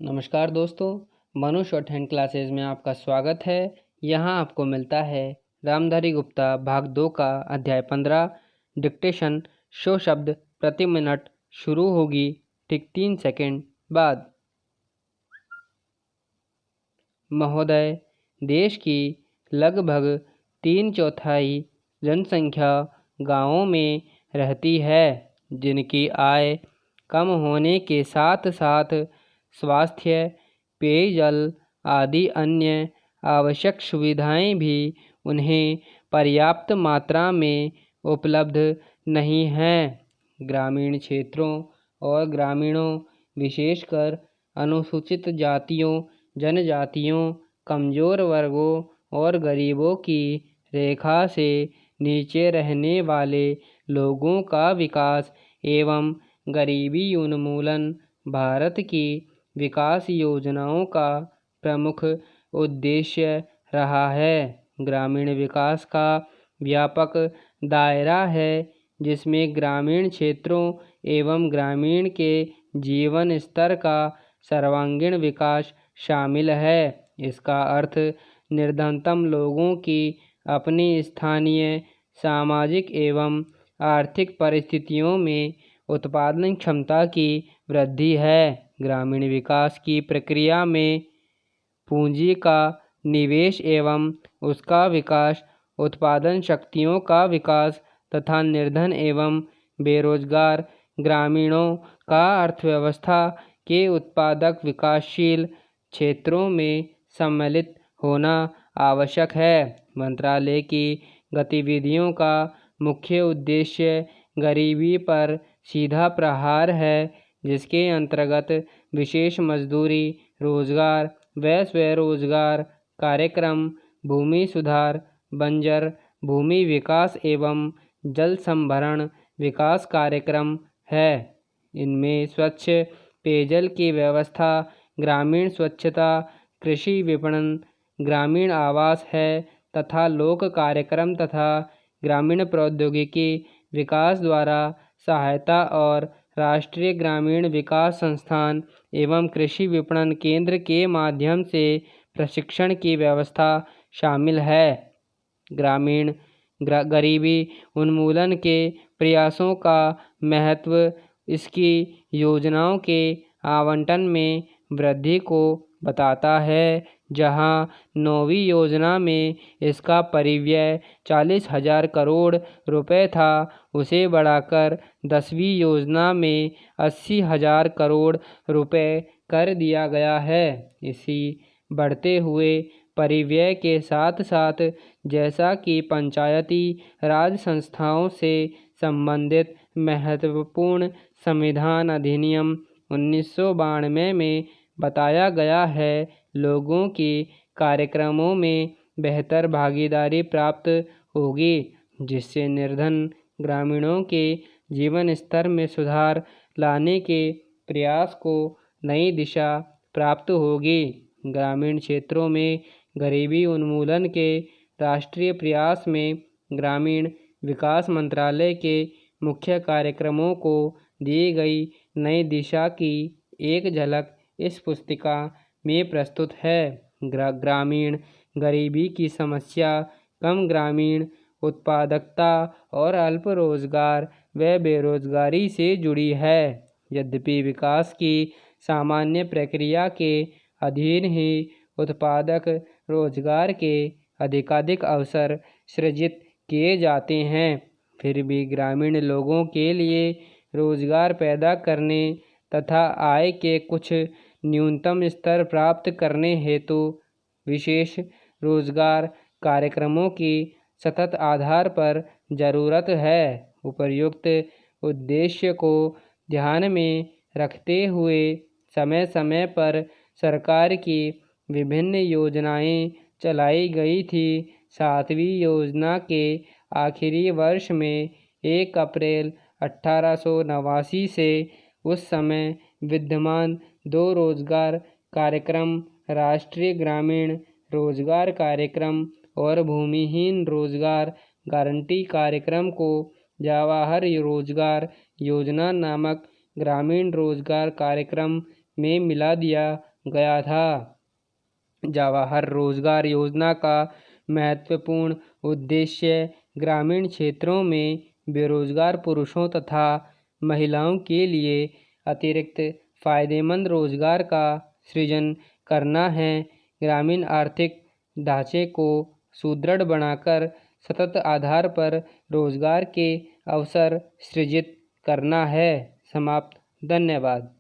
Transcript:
नमस्कार दोस्तों, Manu short hand classes में आपका स्वागत है। यहाँ आपको मिलता है रामधारी गुप्ता भाग 2 का अध्याय 15 डिक्टेशन। शो शब्द प्रति मिनट शुरू होगी ठीक 3 सेकंड बाद। महोदय, देश की लगभग 3/4 जनसंख्या गांवों में रहती है, जिनकी आय कम होने के साथ साथ स्वास्थ्य, पेयजल आदि अन्य आवश्यक सुविधाएं भी उन्हें पर्याप्त मात्रा में उपलब्ध नहीं हैं। ग्रामीण क्षेत्रों और ग्रामीणों, विशेषकर अनुसूचित जातियों, जनजातियों, कमज़ोर वर्गों और गरीबों की रेखा से नीचे रहने वाले लोगों का विकास एवं गरीबी उन्मूलन भारत की विकास योजनाओं का प्रमुख उद्देश्य रहा है। ग्रामीण विकास का व्यापक दायरा है, जिसमें ग्रामीण क्षेत्रों एवं ग्रामीण के जीवन स्तर का सर्वांगीण विकास शामिल है। इसका अर्थ निर्धनतम लोगों की अपनी स्थानीय सामाजिक एवं आर्थिक परिस्थितियों में उत्पादन क्षमता की वृद्धि है। ग्रामीण विकास की प्रक्रिया में पूंजी का निवेश एवं उसका विकास, उत्पादन शक्तियों का विकास तथा निर्धन एवं बेरोजगार ग्रामीणों का अर्थव्यवस्था के उत्पादक विकासशील क्षेत्रों में सम्मिलित होना आवश्यक है। मंत्रालय की गतिविधियों का मुख्य उद्देश्य गरीबी पर सीधा प्रहार है, जिसके अंतर्गत विशेष मजदूरी, रोजगार व स्वरोजगार कार्यक्रम, भूमि सुधार, बंजर भूमि विकास एवं जल संभरण विकास कार्यक्रम है। इनमें स्वच्छ पेयजल की व्यवस्था, ग्रामीण स्वच्छता, कृषि विपणन, ग्रामीण आवास है तथा लोक कार्यक्रम तथा ग्रामीण प्रौद्योगिकी विकास द्वारा सहायता और राष्ट्रीय ग्रामीण विकास संस्थान एवं कृषि विपणन केंद्र के माध्यम से प्रशिक्षण की व्यवस्था शामिल है। ग्रामीण गरीबी उन्मूलन के प्रयासों का महत्व इसकी योजनाओं के आवंटन में वृद्धि को बताता है। जहां 9वीं योजना में इसका परिव्यय 40,000 करोड़ रुपए था, उसे बढ़ाकर 10वीं योजना में 80,000 करोड़ रुपए कर दिया गया है। इसी बढ़ते हुए परिव्यय के साथ साथ जैसा कि पंचायती राज संस्थाओं से संबंधित महत्वपूर्ण संविधान अधिनियम 1992 में बताया गया है, लोगों की कार्यक्रमों में बेहतर भागीदारी प्राप्त होगी, जिससे निर्धन ग्रामीणों के जीवन स्तर में सुधार लाने के प्रयास को नई दिशा प्राप्त होगी। ग्रामीण क्षेत्रों में गरीबी उन्मूलन के राष्ट्रीय प्रयास में ग्रामीण विकास मंत्रालय के मुख्य कार्यक्रमों को दी गई नई दिशा की एक झलक इस पुस्तिका में प्रस्तुत है। ग्रामीण गरीबी की समस्या कम ग्रामीण उत्पादकता और अल्प रोजगार व बेरोजगारी से जुड़ी है। यद्यपि विकास की सामान्य प्रक्रिया के अधीन ही उत्पादक रोजगार के अधिकाधिक अवसर सृजित किए जाते हैं, फिर भी ग्रामीण लोगों के लिए रोजगार पैदा करने तथा आय के कुछ न्यूनतम स्तर प्राप्त करने हेतु विशेष रोजगार कार्यक्रमों की सतत आधार पर जरूरत है। उपर्युक्त उद्देश्य को ध्यान में रखते हुए समय समय पर सरकार की विभिन्न योजनाएं चलाई गई थी। 7वीं योजना के आखिरी वर्ष में 1 अप्रैल 1889 से उस समय विद्यमान 2 रोजगार कार्यक्रम, राष्ट्रीय ग्रामीण रोजगार कार्यक्रम और भूमिहीन रोजगार गारंटी कार्यक्रम को जवाहर रोजगार योजना नामक ग्रामीण रोजगार कार्यक्रम में मिला दिया गया था। जवाहर रोजगार योजना का महत्वपूर्ण उद्देश्य ग्रामीण क्षेत्रों में बेरोजगार पुरुषों तथा महिलाओं के लिए अतिरिक्त फायदेमंद रोजगार का सृजन करना है। ग्रामीण आर्थिक ढांचे को सुदृढ़ बनाकर सतत आधार पर रोजगार के अवसर सृजित करना है। समाप्त। धन्यवाद।